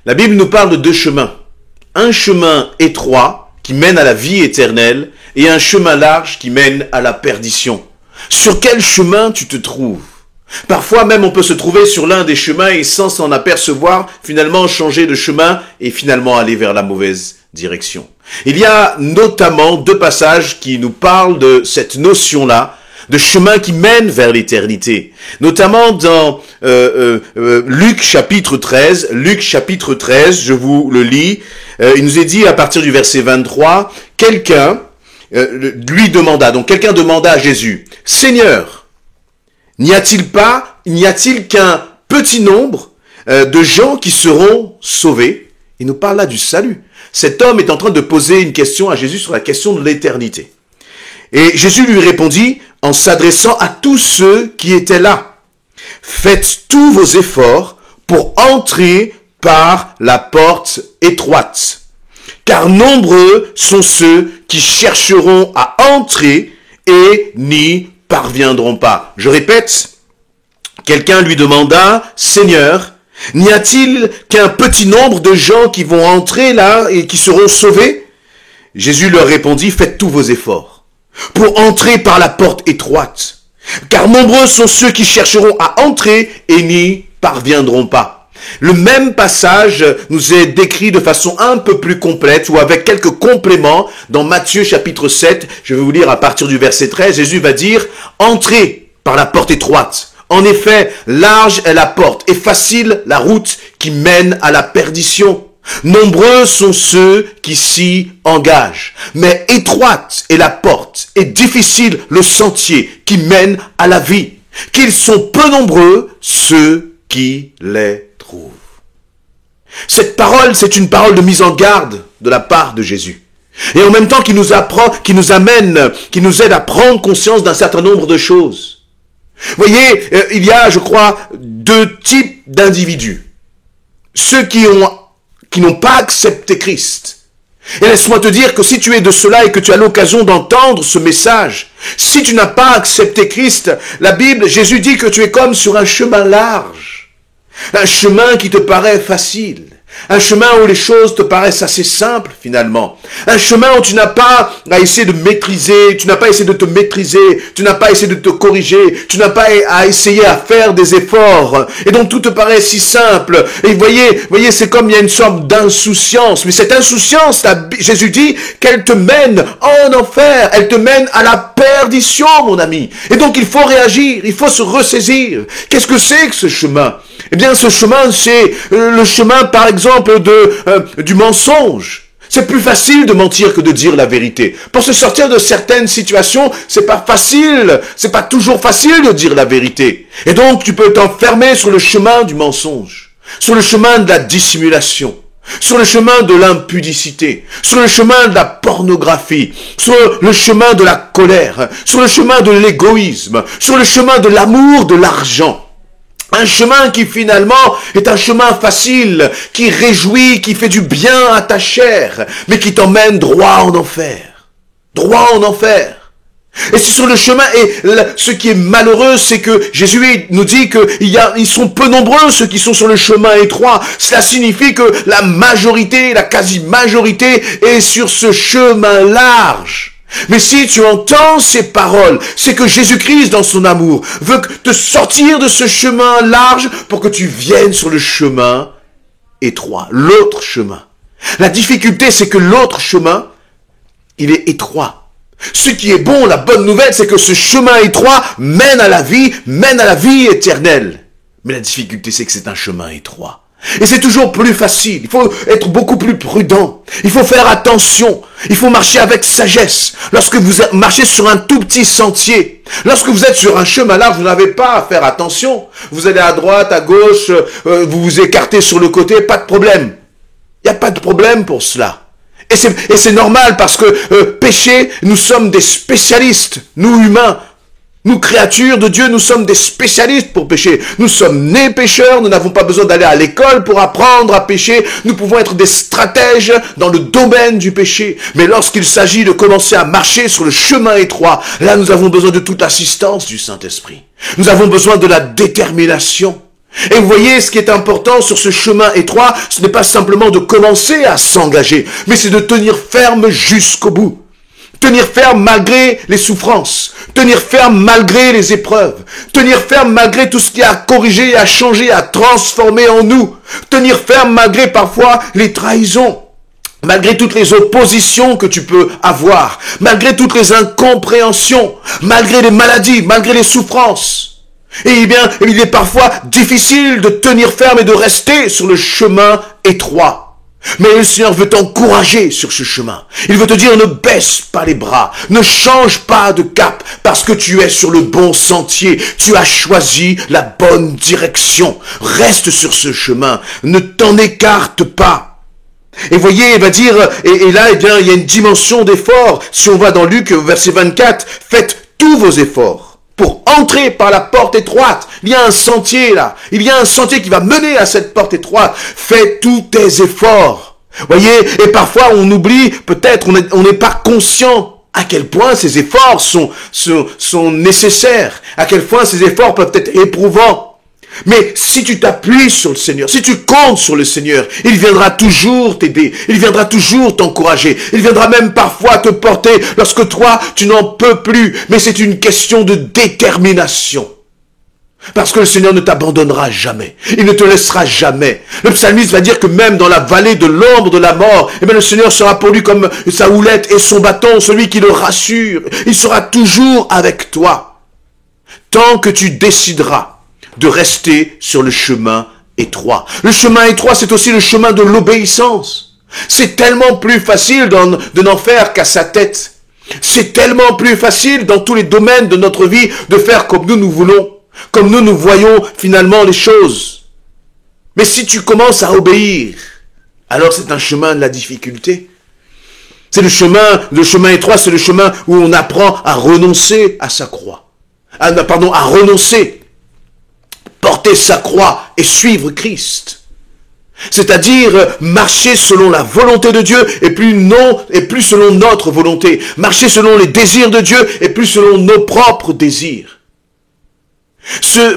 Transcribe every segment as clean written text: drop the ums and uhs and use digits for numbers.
La Bible nous parle de deux chemins. Un chemin étroit qui mène à la vie éternelle et un chemin large qui mène à la perdition. Sur quel chemin tu te trouves? Parfois même on peut se trouver sur l'un des chemins et sans s'en apercevoir, finalement changer de chemin et finalement aller vers la mauvaise direction. Il y a notamment deux passages qui nous parlent de cette notion-là, de chemin qui mène vers l'éternité. Notamment dans Luc chapitre 13. Luc chapitre 13, je vous le lis. Il nous est dit à partir du verset 23, quelqu'un demanda à Jésus, « Seigneur, n'y a-t-il qu'un petit nombre de gens qui seront sauvés ?» Il nous parle là du salut. Cet homme est en train de poser une question à Jésus sur la question de l'éternité. Et Jésus lui répondit en s'adressant à tous ceux qui étaient là. « Faites tous vos efforts pour entrer par la porte étroite. Car nombreux sont ceux qui chercheront à entrer et n'y parviendront pas. » Je répète, quelqu'un lui demanda, « Seigneur, n'y a-t-il qu'un petit nombre de gens qui vont entrer là et qui seront sauvés ?» Jésus leur répondit, « Faites tous vos efforts pour entrer par la porte étroite. Car nombreux sont ceux qui chercheront à entrer et n'y parviendront pas. » Le même passage nous est décrit de façon un peu plus complète ou avec quelques compléments dans Matthieu chapitre 7. Je vais vous lire à partir du verset 13. Jésus va dire « Entrez par la porte étroite. En effet, large est la porte et facile la route qui mène à la perdition. Nombreux sont ceux qui s'y engagent. Mais étroite est la porte et difficile le sentier qui mène à la vie. Qu'ils sont peu nombreux ceux qui les trouvent. » Cette parole, c'est une parole de mise en garde de la part de Jésus. Et en même temps, qui nous apprend, qui nous aide à prendre conscience d'un certain nombre de choses. Vous voyez, il y a, je crois, deux types d'individus. Ceux qui n'ont pas accepté Christ. Et laisse-moi te dire que si tu es de cela et que tu as l'occasion d'entendre ce message, si tu n'as pas accepté Christ, la Bible, Jésus dit que tu es comme sur un chemin large. Un chemin qui te paraît facile. Un chemin où les choses te paraissent assez simples finalement. Un chemin où tu n'as pas à essayer de maîtriser, tu n'as pas à essayer de te maîtriser, tu n'as pas à essayer de te corriger, tu n'as pas à essayer à faire des efforts. Et donc tout te paraît si simple. Et voyez, c'est comme il y a une sorte d'insouciance. Mais cette insouciance, Jésus dit qu'elle te mène en enfer. Elle te mène à la perdition, mon ami. Et donc il faut réagir, il faut se ressaisir. Qu'est-ce que c'est que ce chemin? Eh bien, ce chemin, c'est le chemin, par exemple, du mensonge. C'est plus facile de mentir que de dire la vérité. Pour se sortir de certaines situations, c'est pas facile. C'est pas toujours facile de dire la vérité. Et donc, tu peux t'enfermer sur le chemin du mensonge, sur le chemin de la dissimulation, sur le chemin de l'impudicité, sur le chemin de la pornographie, sur le chemin de la colère, sur le chemin de l'égoïsme, sur le chemin de l'amour, de l'argent. Un chemin qui finalement est un chemin facile, qui réjouit, qui fait du bien à ta chair, mais qui t'emmène droit en enfer. Droit en enfer. Et c'est sur le chemin, et ce qui est malheureux, c'est que Jésus nous dit qu'ils sont peu nombreux ceux qui sont sur le chemin étroit. Cela signifie que la majorité, la quasi-majorité est sur ce chemin large. Mais si tu entends ces paroles, c'est que Jésus-Christ, dans son amour, veut te sortir de ce chemin large pour que tu viennes sur le chemin étroit, l'autre chemin. La difficulté, c'est que l'autre chemin, il est étroit. Ce qui est bon, la bonne nouvelle, c'est que ce chemin étroit mène à la vie éternelle. Mais la difficulté, c'est que c'est un chemin étroit. Et c'est toujours plus facile. Il faut être beaucoup plus prudent. Il faut faire attention. Il faut marcher avec sagesse. Lorsque vous marchez sur un tout petit sentier, lorsque vous êtes sur un chemin large, vous n'avez pas à faire attention. Vous allez à droite, à gauche, vous vous écartez sur le côté, pas de problème. Il n'y a pas de problème pour cela. Et c'est normal parce que péché, nous sommes des spécialistes, nous humains. Nous, créatures de Dieu, nous sommes des spécialistes pour pécher. Nous sommes nés pécheurs, nous n'avons pas besoin d'aller à l'école pour apprendre à pécher. Nous pouvons être des stratèges dans le domaine du péché. Mais lorsqu'il s'agit de commencer à marcher sur le chemin étroit, là nous avons besoin de toute l'assistance du Saint-Esprit. Nous avons besoin de la détermination. Et vous voyez, ce qui est important sur ce chemin étroit, ce n'est pas simplement de commencer à s'engager, mais c'est de tenir ferme jusqu'au bout. Tenir ferme malgré les souffrances, tenir ferme malgré les épreuves, tenir ferme malgré tout ce qui a corrigé, a changé, a transformé en nous, tenir ferme malgré parfois les trahisons, malgré toutes les oppositions que tu peux avoir, malgré toutes les incompréhensions, malgré les maladies, malgré les souffrances. Et bien, il est parfois difficile de tenir ferme et de rester sur le chemin étroit. Mais le Seigneur veut t'encourager sur ce chemin. Il veut te dire, ne baisse pas les bras, ne change pas de cap, parce que tu es sur le bon sentier, tu as choisi la bonne direction. Reste sur ce chemin, ne t'en écarte pas. Et voyez, il va dire, et là, eh bien, il y a une dimension d'effort. Si on va dans Luc, verset 24, faites tous vos efforts pour entrer par la porte étroite. Il y a un sentier là. Il y a un sentier qui va mener à cette porte étroite. Fais tous tes efforts. Voyez, et parfois on oublie, peut-être on n'est pas conscient à quel point ces efforts sont nécessaires. À quel point ces efforts peuvent être éprouvants. Mais si tu t'appuies sur le Seigneur, si tu comptes sur le Seigneur, il viendra toujours t'aider, il viendra toujours t'encourager, il viendra même parfois te porter lorsque toi, tu n'en peux plus. Mais c'est une question de détermination. Parce que le Seigneur ne t'abandonnera jamais, il ne te laissera jamais. Le psalmiste va dire que même dans la vallée de l'ombre de la mort, eh bien le Seigneur sera pour lui comme sa houlette et son bâton, celui qui le rassure. Il sera toujours avec toi, tant que tu décideras de rester sur le chemin étroit. Le chemin étroit, c'est aussi le chemin de l'obéissance. C'est tellement plus facile de n'en faire qu'à sa tête. C'est tellement plus facile dans tous les domaines de notre vie de faire comme nous voulons, comme nous voyons finalement les choses. Mais si tu commences à obéir, alors c'est un chemin de la difficulté. C'est le chemin étroit, c'est le chemin où on apprend à renoncer à sa croix. À renoncer, porter sa croix et suivre Christ. C'est-à-dire marcher selon la volonté de Dieu et plus selon notre volonté. Marcher selon les désirs de Dieu et plus selon nos propres désirs.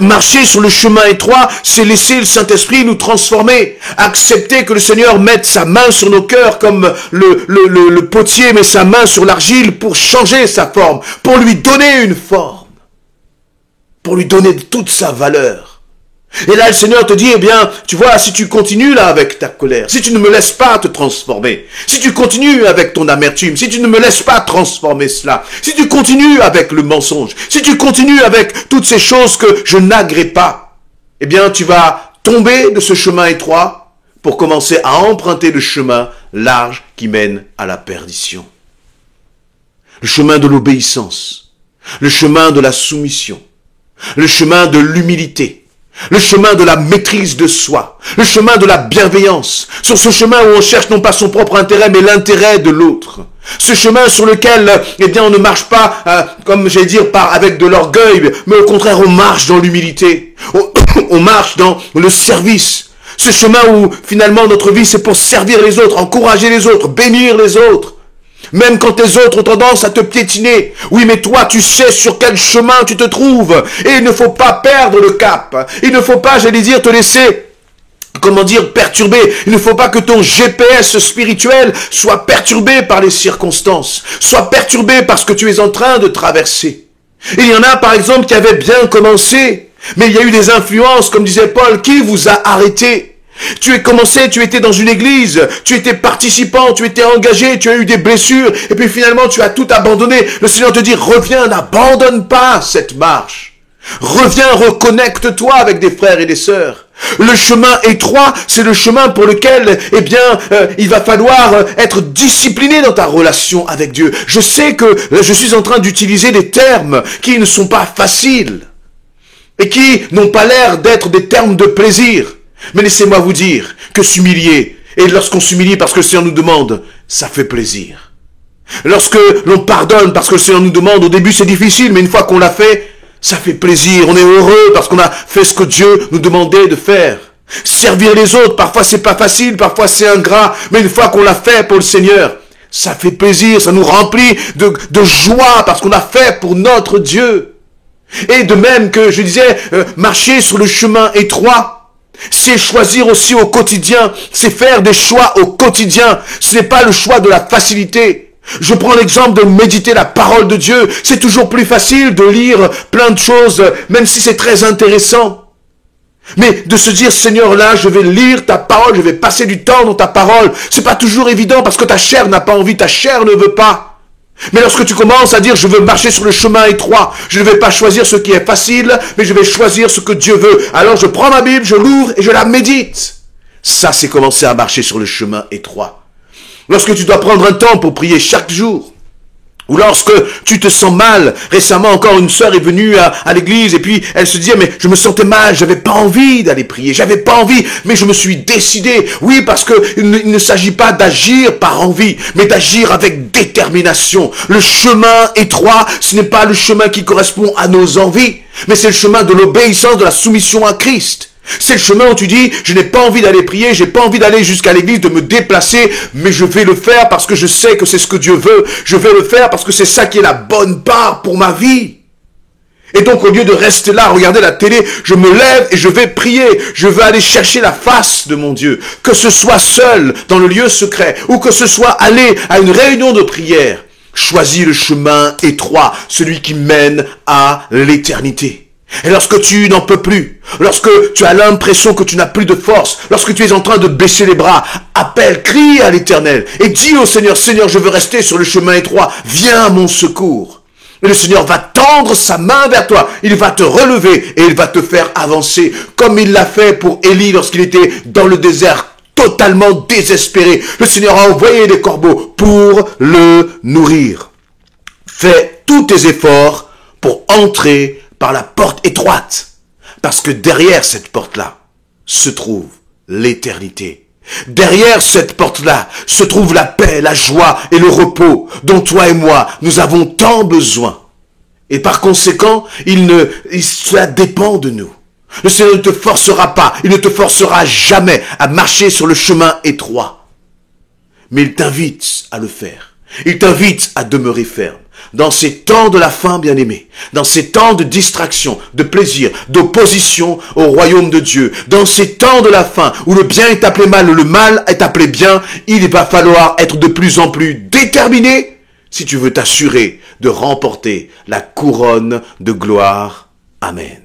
Marcher sur le chemin étroit, c'est laisser le Saint-Esprit nous transformer. Accepter que le Seigneur mette sa main sur nos cœurs comme le potier met sa main sur l'argile pour changer sa forme, pour lui donner une forme, pour lui donner toute sa valeur. Et là, le Seigneur te dit, eh bien, tu vois, si tu continues là avec ta colère, si tu ne me laisses pas te transformer, si tu continues avec ton amertume, si tu ne me laisses pas transformer cela, si tu continues avec le mensonge, si tu continues avec toutes ces choses que je n'agrée pas, eh bien, tu vas tomber de ce chemin étroit pour commencer à emprunter le chemin large qui mène à la perdition. Le chemin de l'obéissance, le chemin de la soumission, le chemin de l'humilité, le chemin de la maîtrise de soi, le chemin de la bienveillance, sur ce chemin où on cherche non pas son propre intérêt, mais l'intérêt de l'autre. Ce chemin sur lequel, eh bien, on ne marche pas, comme j'allais dire, avec de l'orgueil, mais au contraire, on marche dans l'humilité. On marche dans le service. Ce chemin où, finalement, notre vie, c'est pour servir les autres, encourager les autres, bénir les autres. Même quand les autres ont tendance à te piétiner. Oui, mais toi, tu sais sur quel chemin tu te trouves. Et il ne faut pas perdre le cap. Il ne faut pas, j'allais dire, te laisser, perturbé. Il ne faut pas que ton GPS spirituel soit perturbé par les circonstances. Soit perturbé par ce que tu es en train de traverser. Et il y en a, par exemple, qui avaient bien commencé. Mais il y a eu des influences, comme disait Paul, qui vous a arrêté. Tu étais dans une église, tu étais participant, tu étais engagé, tu as eu des blessures, et puis finalement tu as tout abandonné. Le Seigneur te dit, reviens, n'abandonne pas cette marche. Reviens, reconnecte-toi avec des frères et des sœurs. Le chemin étroit, c'est le chemin pour lequel, eh bien, il va falloir être discipliné dans ta relation avec Dieu. Je sais que je suis en train d'utiliser des termes qui ne sont pas faciles, et qui n'ont pas l'air d'être des termes de plaisir. Mais laissez-moi vous dire que s'humilier, et lorsqu'on s'humilie parce que le Seigneur nous demande, ça fait plaisir. Lorsque l'on pardonne parce que le Seigneur nous demande, au début c'est difficile, mais une fois qu'on l'a fait, ça fait plaisir. On est heureux parce qu'on a fait ce que Dieu nous demandait de faire. Servir les autres, parfois c'est pas facile, parfois c'est ingrat, mais une fois qu'on l'a fait pour le Seigneur, ça fait plaisir, ça nous remplit de joie parce qu'on a fait pour notre Dieu. Et de même que je disais, marcher sur le chemin étroit, c'est choisir aussi au quotidien, c'est faire des choix au quotidien. Ce n'est pas le choix de la facilité. Je prends l'exemple de méditer la parole de Dieu. C'est toujours plus facile de lire plein de choses, même si c'est très intéressant. Mais de se dire, Seigneur, là, je vais lire ta parole, je vais passer du temps dans ta parole. C'est pas toujours évident parce que ta chair n'a pas envie, ta chair ne veut pas. Mais lorsque tu commences à dire, je veux marcher sur le chemin étroit, je ne vais pas choisir ce qui est facile, mais je vais choisir ce que Dieu veut. Alors je prends ma Bible, je l'ouvre et je la médite. Ça, c'est commencer à marcher sur le chemin étroit. Lorsque tu dois prendre un temps pour prier chaque jour, ou lorsque tu te sens mal. Récemment encore, une sœur est venue à l'église et puis elle se disait, mais je me sentais mal, j'avais pas envie d'aller prier, j'avais pas envie, mais je me suis décidé. Oui, parce que il ne s'agit pas d'agir par envie, mais d'agir avec détermination. Le chemin étroit, ce n'est pas le chemin qui correspond à nos envies, mais c'est le chemin de l'obéissance, de la soumission à Christ. C'est le chemin où tu dis, je n'ai pas envie d'aller prier, j'ai pas envie d'aller jusqu'à l'église, de me déplacer, mais je vais le faire parce que je sais que c'est ce que Dieu veut. Je vais le faire parce que c'est ça qui est la bonne part pour ma vie. Et donc au lieu de rester là, regarder la télé, je me lève et je vais prier. Je veux aller chercher la face de mon Dieu. Que ce soit seul dans le lieu secret ou que ce soit aller à une réunion de prière. Choisis le chemin étroit, celui qui mène à l'éternité. Et lorsque tu n'en peux plus, lorsque tu as l'impression que tu n'as plus de force, lorsque tu es en train de baisser les bras, appelle, crie à l'Éternel et dis au Seigneur, Seigneur, je veux rester sur le chemin étroit, viens à mon secours. Et le Seigneur va tendre sa main vers toi, il va te relever et il va te faire avancer, comme il l'a fait pour Élie lorsqu'il était dans le désert, totalement désespéré. Le Seigneur a envoyé des corbeaux pour le nourrir. Fais tous tes efforts pour entrer par la porte étroite, parce que derrière cette porte-là se trouve l'éternité. Derrière cette porte-là se trouve la paix, la joie et le repos dont toi et moi, nous avons tant besoin. Et par conséquent, cela dépend de nous. Le Seigneur ne te forcera pas, il ne te forcera jamais à marcher sur le chemin étroit. Mais il t'invite à le faire. Il t'invite à demeurer ferme. Dans ces temps de la fin, bien-aimés, dans ces temps de distraction, de plaisir, d'opposition au royaume de Dieu, dans ces temps de la fin où le bien est appelé mal, le mal est appelé bien, il va falloir être de plus en plus déterminé si tu veux t'assurer de remporter la couronne de gloire. Amen.